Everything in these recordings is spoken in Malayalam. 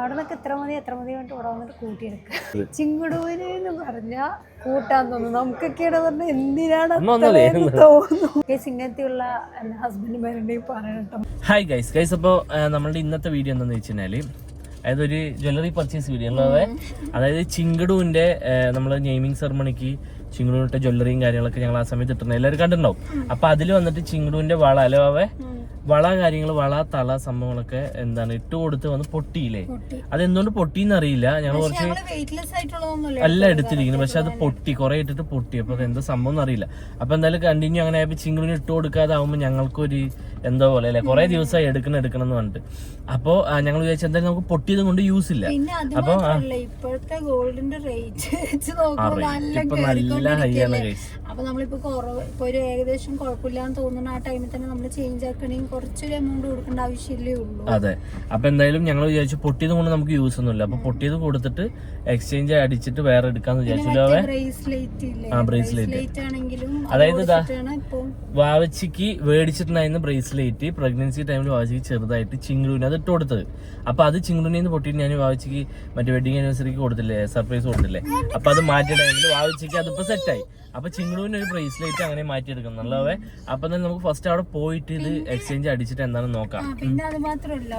അവിടെ നിന്നൊക്കെ എത്ര മതി പറഞ്ഞിട്ട് ഇവിടെ വന്നിട്ട് കൂട്ടിയെടുക്കുക. ചിങ്ങടൂര് എന്ന് പറഞ്ഞാൽ കൂട്ടാൻ തോന്നുന്നു. നമുക്കൊക്കെയാണ് പറഞ്ഞാൽ എന്തിനാണ് തോന്നുന്നു. ഇങ്ങനത്തെയുള്ള ഹസ്ബൻഡുമാരുണ്ടെങ്കിൽ പറയട്ടോ. ഹായ് ഗൈസ് അപ്പോൾ നമ്മളുടെ ഇന്നത്തെ വീഡിയോ എന്താണെന്ന് വെച്ച് കഴിഞ്ഞാൽ അതായത് ഒരു ജ്വല്ലറി പർച്ചേസ് വീഡിയോ ഉള്ളത്. അതായത് ചിങ്ങടൂവിൻ്റെ നമ്മൾ നെയിമിങ് സെറമണിക്ക് ചിങ്ങടൂവിൻ്റെ ജ്വല്ലറിയും കാര്യങ്ങളൊക്കെ ഞങ്ങൾ ആ സമയത്ത് ഇട്ടുന്നത് എല്ലാവരും കണ്ടിട്ടുണ്ടാവും. അപ്പോൾ അതിൽ വന്നിട്ട് ചിങ്ങടൂവിൻ്റെ വള അല്ലേ വള കാര്യങ്ങൾ വള തള സംഭവങ്ങളൊക്കെ എന്താണ് ഇട്ട് കൊടുത്ത് വന്ന് പൊട്ടിയില്ലേ. അതെന്തുകൊണ്ട് പൊട്ടിന്ന് അറിയില്ല. ഞങ്ങൾ കുറച്ച് അല്ല എടുത്തിരിക്കുന്നു, പക്ഷെ അത് പൊട്ടി കുറെ ഇട്ടിട്ട് പൊട്ടി. അപ്പൊ അത് എന്താ സംഭവം എന്ന് അറിയില്ല. അപ്പൊ എന്തായാലും കണ്ടിന്യൂ അങ്ങനെ ആയപ്പോ ചിങ്ങടൂന് ഇട്ട് കൊടുക്കാതെ ആവുമ്പോൾ ഞങ്ങൾക്കൊരു എന്തോ പോലെ അല്ലെ, കുറെ ദിവസമായി എടുക്കണം എന്ന് പറഞ്ഞിട്ട്. അപ്പോ ഞങ്ങൾ വിചാരിച്ചു എന്തായാലും നമുക്ക് പൊട്ടിയത് കൊണ്ട് യൂസ് ഇല്ല. അപ്പൊ ഇപ്പോഴത്തെ ഗോൾഡിന്റെ റേറ്റ് ഇപ്പൊ നല്ല ഹൈ ആണ് ഗൈസ്. അപ്പൊ നമ്മളിപ്പോ ഇപ്പൊ ഒരു ഏകദേശം കുഴപ്പമില്ലാന്ന് തോന്നുന്ന ആ ടൈമിൽ തന്നെ നമ്മൾ ചേഞ്ച് ആക്കണമെങ്കിൽ കുറച്ചൊരു എമൗണ്ട് കൊടുക്കേണ്ട ആവശ്യമല്ലേ ഉള്ളൂ. അതെ. അപ്പൊ എന്തായാലും ഞങ്ങൾ വിചാരിച്ചു പൊട്ടിയത് കൊണ്ട് നമുക്ക് യൂസ് ഒന്നുമില്ല. അപ്പൊ പൊട്ടിയത് കൊടുത്തിട്ട് എക്സ്ചേഞ്ച് അടിച്ചിട്ട് വേറെ എടുക്കാന്ന് വിചാരിച്ചു. ബ്രേസ്ലെറ്റ് അതായത് വാവച്ചിക്ക് മേടിച്ചിട്ടുണ്ടായിരുന്ന ബ്രേസ്ലെറ്റ് പ്രഗ്നൻസി ടൈമിൽ വാവച്ചിക്ക് ചെറുതായിട്ട് ചിങ്ങടൂന് അത് ഇട്ട് കൊടുത്തത്. അപ്പൊ അത് ചിങ്ങടൂനിന്ന് പൊട്ടിയിട്ട് ഞാൻ വാവച്ചിക്ക് മറ്റേ വെഡിങ് ആനിവേഴ്സറിക്ക് കൊടുത്തില്ലേ, സർപ്രൈസ് കൊടുത്തില്ലേ. അപ്പൊ അത് മാറ്റിയ ടൈമിൽ വാവച്ചിക്ക് അതിപ്പോ സെറ്റായി. അപ്പൊ ചിങ്ങടൂന് ഒരു ബ്രേസ്ലെറ്റ് അങ്ങനെ മാറ്റിയെടുക്കണം നല്ലവേ. അപ്പൊ തന്നെ നമുക്ക് ഫസ്റ്റ് അവിടെ പോയിട്ട് ഇത് എക്സ്ചേഞ്ച് അടിച്ചിട്ട് എന്താണെന്ന് നോക്കാം. പിന്നെ അത് മാത്രമല്ല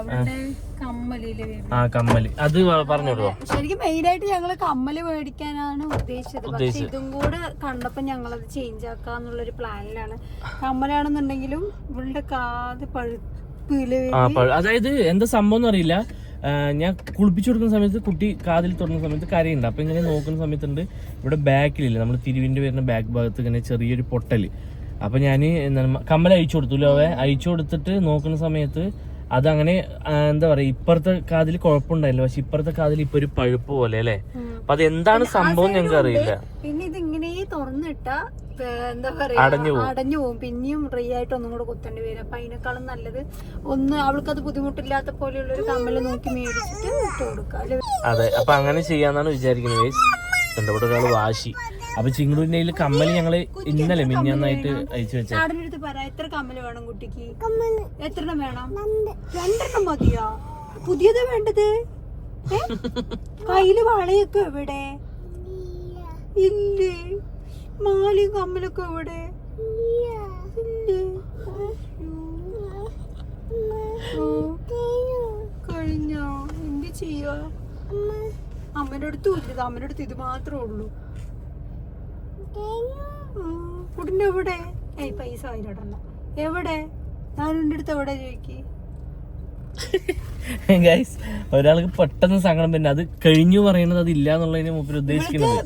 കമ്മല് അത് പറഞ്ഞോളൂ. ശരിക്കും മെയിൻ ആയിട്ട് ഞങ്ങള് കമ്മല് മേടിക്കാനാണ് ഉദ്ദേശിച്ചത്. പക്ഷെ ഇതും കൂടെ കണ്ടപ്പോ ഞങ്ങളത് ചേഞ്ച് ആക്കാന്നുള്ളൊരു പ്ലാനിലാണ്. കമ്മലാണെന്നുണ്ടെങ്കിലും ഇവളുടെ കാത് പഴുപ്പില് അതായത് എന്താ സംഭവം അറിയില്ല. ഞാൻ കുളിപ്പിച്ചു കൊടുക്കുന്ന സമയത്ത് കുട്ടി കാതിൽ തുറന്ന സമയത്ത് കരയുണ്ട്. അപ്പൊ ഇങ്ങനെ നോക്കുന്ന സമയത്തുണ്ട് ഇവിടെ ബാക്കിലില്ല, നമ്മൾ തിരുവിന്റെ വരുന്ന ബാക്ക് ഭാഗത്ത് ഇങ്ങനെ ചെറിയൊരു പൊട്ടല്. അപ്പൊ ഞാൻ എന്താണ് കമ്മൽ അയച്ചു കൊടുത്തു. അയച്ചു കൊടുത്തിട്ട് നോക്കുന്ന സമയത്ത് അതങ്ങനെ എന്താ പറയാ, ഇപ്പുറത്തെ കാതിൽ കുഴപ്പമുണ്ടായില്ല, പക്ഷെ ഇപ്പുറത്തെ കാതിൽ ഇപ്പൊ ഒരു പഴുപ്പ് പോലെ അല്ലെ. അപ്പൊ അത് എന്താണ് സംഭവം ഞങ്ങൾക്ക് അറിയില്ല. പിന്നെ ഇത് ഇങ്ങനെ തുറന്നിട്ട എന്താ പറയാ അടഞ്ഞു പോകും. പിന്നെയും ഫ്രീ ആയിട്ട് ഒന്നും കൂടെ കുത്തേണ്ടി വരും. അപ്പൊ അതിനേക്കാളും നല്ലത് ഒന്ന് അവൾക്ക് അത് ബുദ്ധിമുട്ടില്ലാത്ത പോലെയുള്ള ഒരു കമ്മല് നോക്കി മേടിച്ചിട്ട് ഇട്ട് കൊടുക്കാം. അതെ. അപ്പൊ അങ്ങനെ ചെയ്യാന്നാണ് വിചാരിക്കുന്നത്. എന്റെ കൂടെ ഒരാള് വാശി. അപ്പൊ ചിങ്ങടൂരിന്റെ കമ്മല് ഞങ്ങള് ഇന്നലെ മിഞ്ഞാന്നായിട്ട് അയച്ചു വെച്ചാൽ എത്ര കമ്മല് വേണം കുട്ടിക്ക്? എത്ര വേണം? 2 മതിയോ? പുതിയത് വേണ്ടത്? കയ്യില് വളയൊക്കെ എവിടെ? ഇല്ലേ. മാലയും കമ്മലൊക്കെ എവിടെ? കഴിഞ്ഞോ? എന്ത് ചെയ്യാ? അമ്മയുടെ അടുത്തും ഇല്ല. അമ്മയുടെ അടുത്ത് ഇത് മാത്രമേ ഉള്ളൂ. കുട്ടിന്റെ എവിടെ? പൈസ വാങ്ങിടണ്ട. എവിടെ? ഞാനെന്റെ അടുത്ത് എവിടെ ചോദിക്ക്. ഗൈസ്, ഒരാൾക്ക് പെട്ടെന്ന് സങ്കടം പിന്നെ അത് കഴിഞ്ഞു പറയുന്നത് അത് ഇല്ല എന്നുള്ളതിന് മുമ്പിൽ ഉദ്ദേശിക്കുന്നത്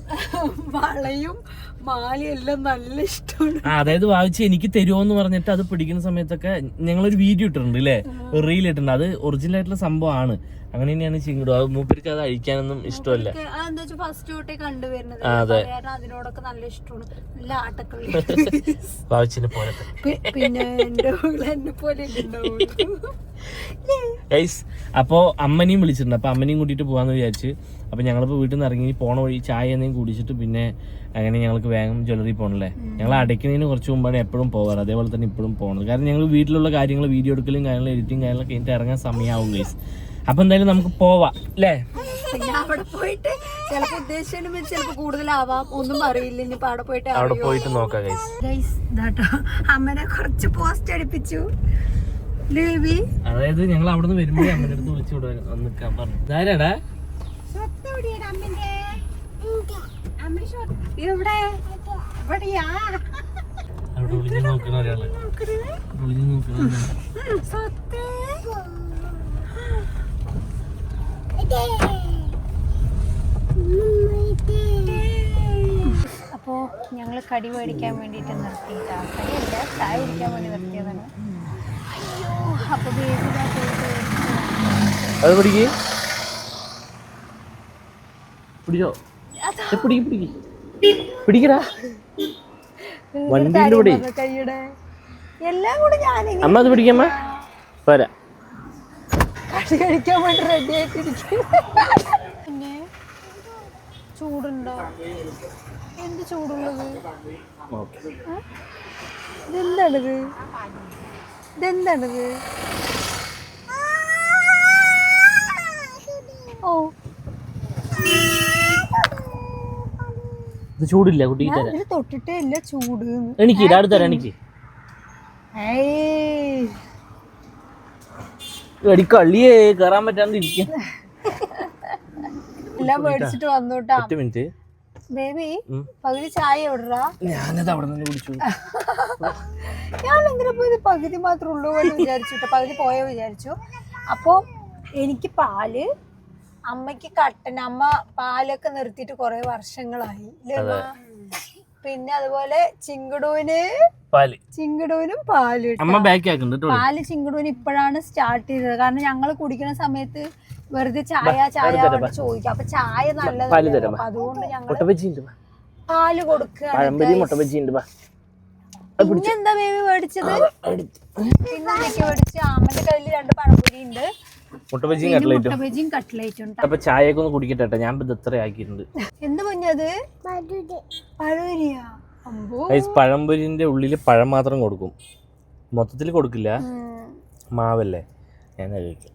വളയും മാലയും എല്ലാം നല്ല ഇഷ്ടമാണ്. അതായത് വായിച്ച് എനിക്ക് തരുമോന്ന് പറഞ്ഞിട്ട് അത് പിടിക്കുന്ന സമയത്തൊക്കെ ഞങ്ങളൊരു വീഡിയോ ഇട്ടിട്ടുണ്ട് അല്ലേ, റീൽ ഇട്ടിട്ടുണ്ട്. അത് ഒറിജിനൽ ആയിട്ടുള്ള സംഭവമാണ്. അങ്ങനെ തന്നെയാണ് ചിങ്ങടു. അത് മൂപ്പർക്ക് അത് അഴിക്കാനൊന്നും ഇഷ്ടമല്ല. അതിനോടൊക്കെ നല്ല ഇഷ്ടമാണ്. വായിച്ചിനെ പോലെ പിന്നെ ഗൈസ്, അപ്പോ അമ്മനെയും വിളിച്ചിട്ടുണ്ട്. അപ്പൊ അമ്മനെയും കൂട്ടിയിട്ട് പോകാന്ന് വിചാരിച്ച്. അപ്പൊ ഞങ്ങളിപ്പോ വീട്ടിൽ നിന്ന് ഇറങ്ങി പോണ വഴി ചായ എന്തെങ്കിലും കുടിച്ചിട്ട് പിന്നെ അങ്ങനെ ഞങ്ങൾക്ക് വേഗം ജ്വല്ലറി പോകണല്ലേ. ഞങ്ങൾ അടയ്ക്കുന്നതിന് കുറച്ച് മുമ്പാണ് എപ്പോഴും പോകാറ്. അതേപോലെ തന്നെ ഇപ്പോഴും പോകുന്നത്. കാരണം ഞങ്ങൾ വീട്ടിലുള്ള കാര്യങ്ങൾ വീഡിയോ എടുക്കലും കാര്യങ്ങളും എഡിറ്റിംഗ് കാര്യങ്ങളൊക്കെ കഴിഞ്ഞിട്ട് ഇറങ്ങാൻ സമയമാവും ഗൈസ്. അപ്പൊ എന്തായാലും നമുക്ക് പോവാം അല്ലേ. അവിടെ പോയിട്ട് ചിലപ്പോ ഉദ്ദേശിച്ചതിനും ചിലപ്പോ കൂടുതലാവാം, ഒന്നും അറിയില്ല. ഇനിയിപ്പോ അവിടെ പോയിട്ട് നോക്കാം ഗൈസ്. അമ്മനെ കുറച്ച് പോസ്റ്റ് അടിപ്പിച്ചു. അതായത് ഞങ്ങൾ അവിടെ നിന്ന് വരുമ്പോഴേ അമ്മയുടെ അടുത്ത് വിളിച്ചു നിൽക്കാൻ പറഞ്ഞു. ഇതാരാടാ? അവിടെ വിളിച്ചു നോക്കണ ഒരാള്. വിളിച്ചു നോക്കണ അപ്പോൾ ഞങ്ങൾ കടി മേടിക്കാൻ വേണ്ടിയിട്ട് നിർത്തിയിട്ടാണ്. കടിയല്ല, ചായ കുടിക്കാൻ വേണ്ടി നിർത്തിയതാണ്. അപ്പോൾ അത് പിടിക്കോ പിടിക്കടാ. വണ്ടിയുടെ കൂടെ കൈയുടെ എല്ലാം കൂടെ ഞാൻ അമ്മ അത് പിടിക്കമ്മ പോരാ. കടി കഴിക്കാൻ വേണ്ടി റെഡി ആയിട്ടിരിക്കും. പിന്നെ ചൂടുണ്ടോ? എന്ത് ചൂടുള്ളത്? ഇതെന്താണിത്? ഓ ഇത് ചൂടില്ല കുട്ടി തൊട്ടിട്ടേ ഇല്ല ചൂട്. എനിക്ക് അടുത്ത് തരാം. എനിക്ക് കള്ളിയേ കയറാൻ പറ്റാണ്ട് ഇരിക്കും. എല്ലാം മേടിച്ചിട്ട് വന്നോട്ടാ. ഒറ്റ മിനിറ്റ് ബേബി, പകുതി ചായ എവിടാ? ഞാനത് അവിടെ നിന്ന് കുടിച്ചു. ഞാൻ എങ്ങനെ പോയത് പകുതി മാത്രമേ ഉള്ളൂ എന്ന് വിചാരിച്ചു. പകുതി പോയോ വിചാരിച്ചു. അപ്പൊ എനിക്ക് പാല്, അമ്മയ്ക്ക് കട്ടൻ. അമ്മ പാലൊക്കെ നിർത്തിയിട്ട് കുറെ വർഷങ്ങളായി. പിന്നെ അതുപോലെ ചിങ്കടൂനും പാല്. പാല് ചിങ്കടൂന് ഇപ്പോഴാണ് സ്റ്റാർട്ട് ചെയ്തത്. കാരണം ഞങ്ങൾ കുടിക്കുന്ന സമയത്ത് വെറുതെ ചായ ചോദിക്കും. അപ്പൊ ചായ നല്ലതല്ല. അപ്പൊ അതുകൊണ്ട് ഞങ്ങൾ പാല് കൊടുക്കുക. പിന്നെന്താ ബേബി മേടിച്ചത്? പിന്നെന്തൊക്കെ മേടിച്ചു? അമ്മന്റെ കയ്യില് 2 പഴംപൊരി ഉണ്ട്, മുട്ടബജിയും കട്ട്ലേറ്റും ഉണ്ട്. അപ്പൊ ചായയൊക്കെ ഒന്ന് കുടിക്കട്ടെ. ഞാൻ ഇത്ര ആക്കിയിട്ടുണ്ട്. എന്ത് പൊന്നത്? പഴംപൊരിയാ? പഴംപൊരിന്റെ ഉള്ളില് പഴം മാത്രം കൊടുക്കും, മൊത്തത്തിൽ കൊടുക്കില്ല. മാവല്ലേ, ഞാൻ കഴിക്കും.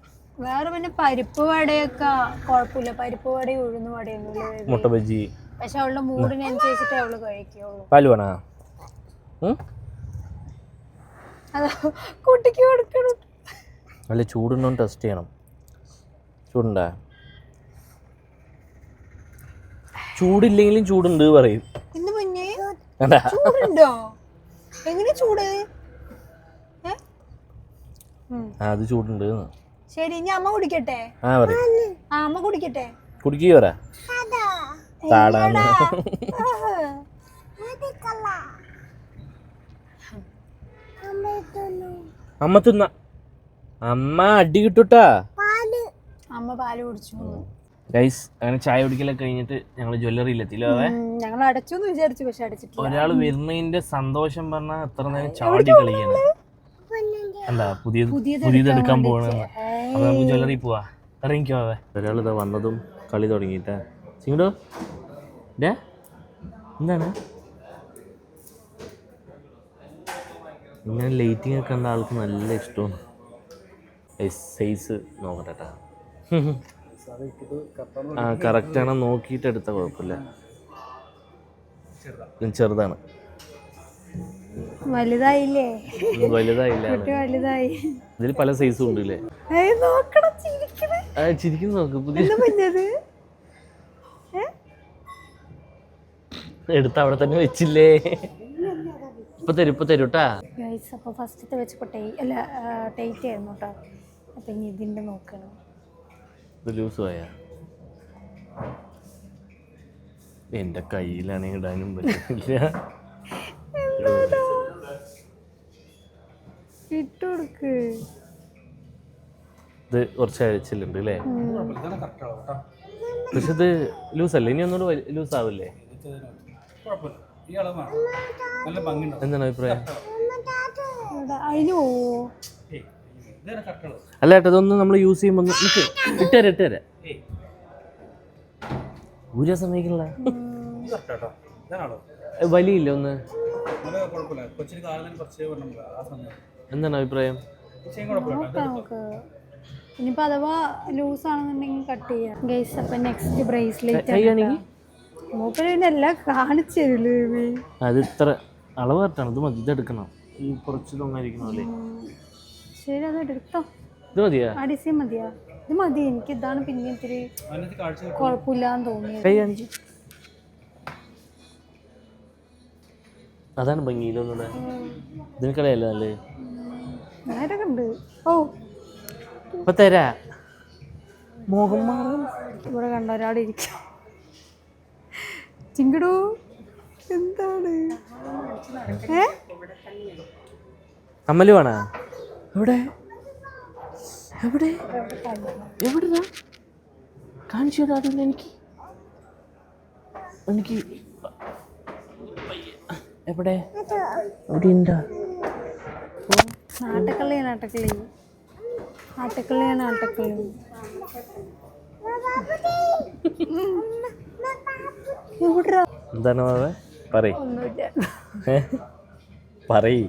വേറെ പിന്നെ പരിപ്പ് വടയൊക്കെ കുഴപ്പമില്ല. പരിപ്പ് വടയും ഉഴുന്ന് വടയൊന്നും. മുട്ട ബജി പക്ഷെ അവളുടെ മൂഡിനനുസരിച്ചിട്ടേ അവള് കഴിക്കുള്ളൂ. പാല് വേണോ? അതാ കുട്ടിക്ക് കൊടുക്കണം. അല്ല, ചൂടുണ്ടോ ടെസ്റ്റ് ചെയ്യണം. ചൂടുണ്ടാ? ചൂടില്ലെങ്കിലും ചൂടുണ്ട് പറയും. ചൂടുണ്ടോ? എങ്ങനെ ചൂട്? അത് ചൂടുണ്ട്. ശരി, ഇനി അമ്മ കുടിക്കട്ടെ. അമ്മ കുടിക്കട്ടെ. കുടിക്കുക പറ. അമ്മ തിന്ന. അമ്മ അടി കിട്ടൂട്ടാ. അമ്മ പാല് കുടിച്ചു. ഗൈസ്, അങ്ങനെ ചായ കുടിക്കലൊക്കെ കഴിഞ്ഞിട്ട് ഞങ്ങൾ ജ്വല്ലറിയിലെത്തില്ലോ. ഞങ്ങൾ അടച്ചു എന്ന് വിചാരിച്ചു, പക്ഷെ അടച്ചിട്ടില്ല. ഒരാൾ വരുന്നതിന്റെ സന്തോഷം പറഞ്ഞാൽ അത്ര നേരം ചാടി കളിയാണ്. അല്ല, പുതിയത് എടുക്കാൻ പോകണെന്ന്. അപ്പൊ നമുക്ക് ജ്വല്ലറി പോവാ. ഇറങ്ങിക്കോ. ഒരാൾ ഇതാ വന്നതും കളി തുടങ്ങിയിട്ടാ. ചിങ്ങടോ, എന്താണ് ഇങ്ങനെ ലൈറ്റിംഗ് ഒക്കെ കണ്ട ആൾക്ക് നല്ല ഇഷ്ടമാണ്. സൈസ് നോക്കട്ടെ. കറക്റ്റാണോ നോക്കിയിട്ട് എടുത്താൽ കുഴപ്പമില്ല. ചെറുതാണ്. വലുതായില്ലേ? വലുതായി. ഇതിൽ പല സൈസും ഉണ്ട് അല്ലേ? ചിരിക്കുന്നു നോക്ക്. പുതിയ എടുത്ത് അവിടെ തന്നെ വെച്ചില്ലേ? ഇപ്പൊ തരൂട്ടാ. അപ്പൊ ഫസ്റ്റത്തെ വെച്ചപ്പോ ടൈറ്റ് ആയിരുന്നു കേട്ടോ. അപ്പൊ ഇനി ഇതിന്റെ നോക്കണം. ലൂസ് പോയാ എന്റെ കയ്യിലാണെങ്കിൽ ഇടാനും പറ്റില്ല. ഇട്ടുകൊടുക്ക്. ഇത് കുറച്ച് അഴിച്ചിലുണ്ട് അല്ലേ? പക്ഷെ ഇത് ലൂസല്ലേ? ഇനി ഒന്നുകൂടെ ലൂസ് ആവില്ലേ? എന്താണ് അഭിപ്രായം? അല്ല ഏട്ടാ, ഇതൊന്നും നമ്മൾ യൂസ് ചെയ്യുമ്പോൾ ഇട്ടുതരാം. ഊരാ സമ്മതിക്കണില്ല. വലിയില്ല ഒന്ന്. എന്താണ് അഭിപ്രായം? ഇനിയിപ്പോ അഥവാ ലൂസ് ആണെന്നുണ്ടെങ്കിൽ കട്ട് ചെയ്യാം. ഗൈസ്, അപ്പൊ നെക്സ്റ്റ് ബ്രേസ്ലെറ്റ് മൂപ്പരെല്ലാം കാണിച്ചു തരില്ലേ? അത് ഇത്ര അളവ് കറക്റ്റാണ്. ഇത് മതി, ഇതെടുക്കണം. ഈ കുറച്ച് തൊങ്ങായിരിക്കണല്ലേ? ശരി, അത് എടുത്തോ. ഇത് മതിയാ? ആ ഡിസൈൻ മതിയാ? ഇത് മതി. എനിക്ക് ഇതാണ് പിന്നെ ഇത്തിരി കുഴപ്പമില്ലാന്ന് തോന്നിയത്. അതാണ് ഭംഗിയിലൊന്നുകൂടെ. ഇതിന് കളയല്ല നല്ലേ? നേരൊക്കെ ഉണ്ട്. ഓ, ഇപ്പൊ തരാ. മോഹം മാറും. ഇവിടെ കണ്ട ഒരാൾ ഇരിക്കും. ചിങ്കടു, എന്താണ്? അമ്മല് വേണ? എവിടെ എവിടെടാ? കാണിച്ചു തരാ. അതൊന്നും എനിക്ക് എവിടെ ഉണ്ടാ? നാട്ടക്കള്ളി. എന്താണ് പറയ്.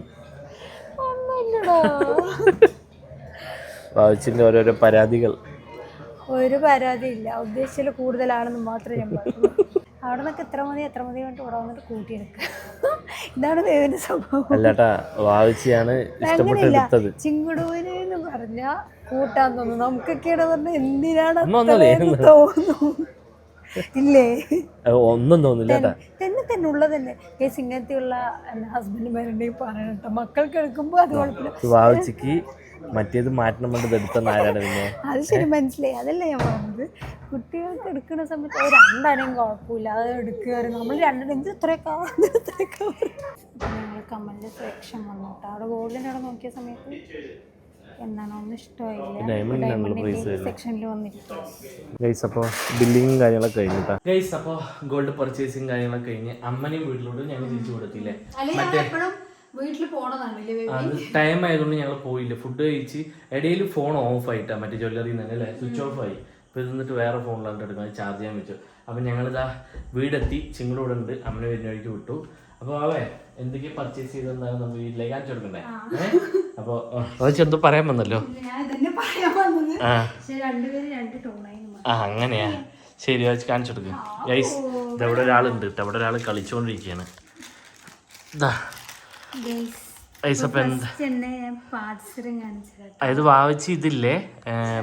ഭാവിച്ചിന്റെ ഓരോരോ പരാതികൾ. ഒരു പരാതി ഇല്ല, ഉദ്ദേശിച്ചതിൽ കൂടുതലാണെന്ന് മാത്രമേ ഞാൻ പറയുള്ളൂ. അവിടെ നിന്നൊക്കെ എത്ര മതി കൊണ്ട് ഇവിടെ വന്നിട്ട് കൂട്ടിയെടുക്കുക. ഇതാണ് വേവിന്റെ സ്വഭാവം. അങ്ങനെയില്ല, ചിങ്ങുടൂന് എന്ന് പറഞ്ഞാൽ കൂട്ടാൻ തോന്നുന്നു. നമുക്കൊക്കെയാണ് പറഞ്ഞാൽ എന്തിനാണ് തോന്നുന്നു ഇല്ലേ? ഒന്നും തോന്നില്ല. തന്നെ ഉള്ളത് തന്നെ. ഇങ്ങനത്തെയുള്ള ഹസ്ബൻഡുമാരുണ്ടെങ്കിൽ പറയണം കേട്ടോ. മക്കൾക്ക് എടുക്കുമ്പോൾ അത് കുഴപ്പമില്ല. മറ്റേത് മാറ്റണം വേണ്ടത് എടുത്ത നാരാണ് പിന്നെ. അത് ശരി, മനസ്സിലായി. അതല്ല ഞാൻ പറഞ്ഞത്. കുട്ടികൾക്ക് എടുക്കുന്ന സമയത്ത് അത് രണ്ടാണേയും കുഴപ്പമില്ല, അത് എടുക്കുക. നമ്മൾ രണ്ടെണ്ണം എന്ത് ഇത്രയൊക്കെ ഞങ്ങൾ കമ്മലിന്റെ സെലക്ഷൻ വന്നിട്ട് അവിടെ ഗോൾഡിൻ്റെ അവിടെ നോക്കിയ സമയത്ത് എന്താണ് ഒന്നും ഇഷ്ടമായില്ല. സെക്ഷനിൽ വന്നിരിക്കും. അപ്പോൾ ബില്ലിങ്ങും കാര്യങ്ങളൊക്കെ കഴിഞ്ഞിട്ടാ ഗൈസ്. അപ്പോൾ ഗോൾഡ് പർച്ചേസിങ് കാര്യങ്ങളൊക്കെ കഴിഞ്ഞ് അമ്മനെയും വീട്ടിലോട്ട് ഞങ്ങൾ തിരിച്ചു കൊടുത്തില്ലേ. വീട്ടിൽ പോണതാണ് ടൈം ആയതുകൊണ്ട് ഞങ്ങൾ പോയില്ല. ഫുഡ് കഴിച്ച് ഇടയിൽ ഫോൺ ഓഫ് ആയിട്ടാ, മറ്റേ ജ്വല്ലറി തന്നെ അല്ലേ, സ്വിച്ച് ഓഫ് ആയി. ഇപ്പൊ ഇരുന്നിട്ട് വേറെ ഫോണിലാണ് എടുക്കുന്നത്, ചാർജ് ചെയ്യാൻ വെച്ചു. അപ്പൊ ഞങ്ങളിതാ വീടെത്തി, ചിങ്ങളൂടെ ഉണ്ട്, അമ്മനെ വരുന്ന വഴിക്ക് വിട്ടു. അപ്പൊ അവേ എന്തൊക്കെ പർച്ചേസ് ചെയ്തെന്നാണ് നമ്മൾ വീട്ടിലേക്ക് കാണിച്ചു കൊടുക്കണ്ടേ? അപ്പൊ ചെറുത് പറയാൻ വന്നല്ലോ. അങ്ങനെയാ, ശരി കാണിച്ചു കൊടുക്കുക ഗൈസ്. ഇതവിടെ ഒരാളുണ്ട് കേട്ടോ, അവിടെ ഒരാൾ കളിച്ചോണ്ടിരിക്കുകയാണ്. അതായത് വാവച്ചി ഇതില്ലേ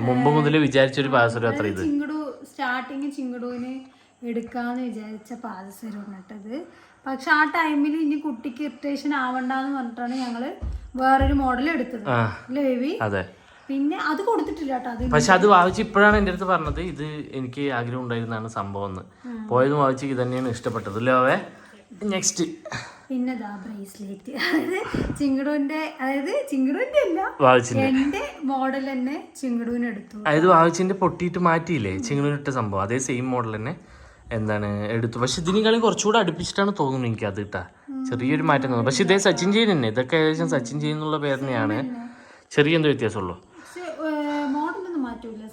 മുമ്പ് മുതൽ വിചാരിച്ചൊരു പാദസരം അത്ര. ഇത് സ്റ്റാർട്ടിങ് ചിങ്ങടൂന് എടുക്കാന്ന് വിചാരിച്ച പാദസരം ഇട്ടത്. പക്ഷെ ആ ടൈമിൽ ഇനി കുട്ടിക്ക് ഇറിറ്റേഷൻ ആവണ്ടെന്ന് പറഞ്ഞിട്ടാണ് ഞങ്ങള് വേറൊരു മോഡൽ എടുത്തത് അല്ലേ ബേബി? അതെ. പിന്നെ അത് കൊടുത്തിട്ടില്ല കേട്ടോ. പക്ഷെ അത് വാവച്ചി ഇപ്പോഴാണ് എൻ്റെ അടുത്ത് പറഞ്ഞത്, ഇത് എനിക്ക് ആഗ്രഹം ഉണ്ടായിരുന്നാണ് സംഭവം എന്ന്. പോയതും വാവച്ചിക്ക് തന്നെയാണ് ഇഷ്ടപ്പെട്ടത് അല്ലേ അവേ? നെക്സ്റ്റ് പിന്നെ ബ്രേസ്ലെറ്റ്, അതായത് ചിങ്ങടൂന്റെ, അതായത് ചിങ്ങടൂന്റെ അല്ല എന്റെ മോഡൽ തന്നെ ചിങ്ങടൂന് എടുത്തു. അതായത് വാവച്ചിന്റെ പൊട്ടിയിട്ട് മാറ്റിയില്ലേ ചിങ്ങടൂനിട്ട സംഭവം, അതേ സെയിം മോഡൽ തന്നെ എന്താണ് എടുത്തു. പക്ഷെ ഇതിനേക്കാളും കുറച്ചുകൂടെ അടുപ്പിച്ചിട്ടാണ് തോന്നുന്നു എനിക്ക് അത് ഇട്ടാ. ചെറിയൊരു മാറ്റം തോന്നുന്നു. പക്ഷെ ഇതേ സച്ചിൻ ചെയിൻ തന്നെ, ഇതൊക്കെ ഏകദേശം സച്ചിൻ ചെയിൻ എന്നുള്ള പേര് തന്നെയാണ്. ചെറിയ എന്തോ വ്യത്യാസമുള്ളൂ.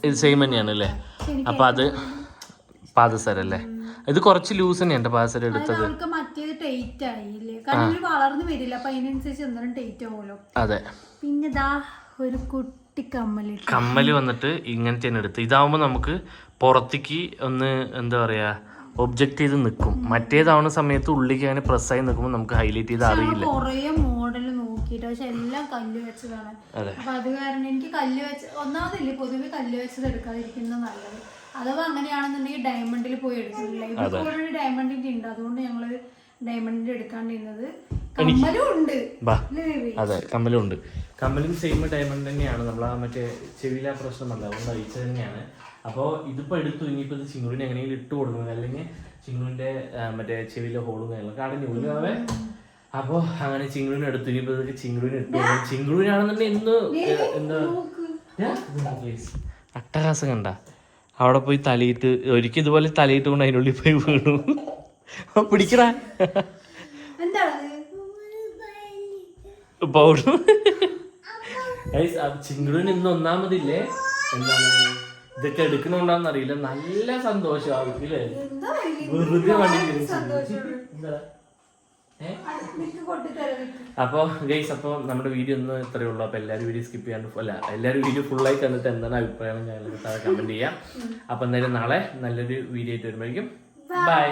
ഇത് സെയിം തന്നെയാണ് അല്ലേ? അപ്പൊ അത് പാദസരല്ലേ? ഇത് കുറച്ച് ലൂസ് തന്നെയാണ് പാദസരം എടുത്തത്. അതെ. പിന്നെ ഒരു കുട്ടി കമ്മല് വന്നിട്ട് ഇങ്ങനത്തെ തന്നെ എടുത്ത്. ഇതാവുമ്പോ നമുക്ക് പുറത്തേക്ക് ഒന്ന് എന്താ പറയാ ഒബ്ജക്ട് ചെയ്ത് നിൽക്കും. മറ്റേതാവുന്ന സമയത്ത് ഉള്ളിലേക്ക് അങ്ങനെ പ്രസ്സായി നിൽക്കുമ്പോൾ നമുക്ക് ഹൈലൈറ്റ് ചെയ്ത് അറിയില്ല. മോഡൽ നോക്കിയിട്ട് പക്ഷെ എല്ലാം കല്ല് വെച്ചതാണ്. അപ്പൊ അത് കാരണം എനിക്ക് കല്ല് വെച്ച് ഒന്നാമതില്ലേ, പൊതുവെ കല്ല് വെച്ചത് എടുക്കാതിരിക്കുന്നത് നല്ലത്. അഥവാ അങ്ങനെയാണെന്നുണ്ടെങ്കിൽ ഡയമണ്ടിൽ പോയി എടുക്കുന്നില്ല. ഇവിടെ ഓൾറെഡി ഡയമണ്ടിന്റെ ഉണ്ട്, അതുകൊണ്ട് ഞങ്ങള് ഡയമണ്ടിന്റെ എടുക്കാണ്ടിരുന്നത്. കമ്മലും ഉണ്ട്. അതെ, കമ്മലും ഉണ്ട്. കമ്മലും സെയിം ഡയമണ്ട് തന്നെയാണ്. നമ്മൾ ആ മറ്റേ ചെവിയില പ്രശ്നമല്ല, അതുകൊണ്ട് അയച്ചത് തന്നെയാണ്. അപ്പോൾ ഇതിപ്പോൾ എടുത്തു. ഇനിയിപ്പോൾ ഇത് ചിങ്ങുവിന് എങ്ങനെയെങ്കിലും ഇട്ട് കൊടുക്കുന്നത്, അല്ലെങ്കിൽ ചിങ്ങുവിൻ്റെ മറ്റേ ചെവിയിലെ ഹോളും കാര്യങ്ങളൊക്കെ അടഞ്ഞു പോകാവേ. അപ്പോൾ അങ്ങനെ ചിങ്ങുവിന് എടുത്തു. ഇനിയിപ്പോൾ ഇതൊക്കെ ചിങ്ങുവിന് ഇട്ട് കൊടുക്കും. ചിങ്ങുവിനാണെന്നുണ്ടെങ്കിൽ ഇന്ന് എന്താ അട്ടഹാസം കണ്ട അവിടെ പോയി തലയിട്ട് ഒരിക്കൽ ഇതുപോലെ തലയിട്ട് കൊണ്ട് അതിനുള്ളിൽ പോയി വീണു. പിടിക്കടാ പൗഡർ. ചിങ്ങുവിന് ഇന്ന് ഒന്നാമതില്ലേ എന്താണ് ഇതൊക്കെ എടുക്കണോണ്ടാന്ന് അറിയില്ല, നല്ല സന്തോഷം ആവില്ലേ? വെറുതെ വണ്ടി. അപ്പോൾ ഗൈസ്, അപ്പോൾ നമ്മുടെ വീഡിയോ ഒന്നും ഇത്രയേ ഉള്ളൂ. അപ്പോൾ എല്ലാവരും വീഡിയോ സ്കിപ്പ് ചെയ്യാണ്ട് എല്ലാവരും വീഡിയോ ഫുള്ളായി കണ്ടിട്ട് എന്താണ് അഭിപ്രായം ഞാൻ കമന്റ് ചെയ്യാം. അപ്പോൾ എന്തായാലും നാളെ നല്ലൊരു വീഡിയോ ആയിട്ട് വരുമ്പോഴേക്കും ബൈ.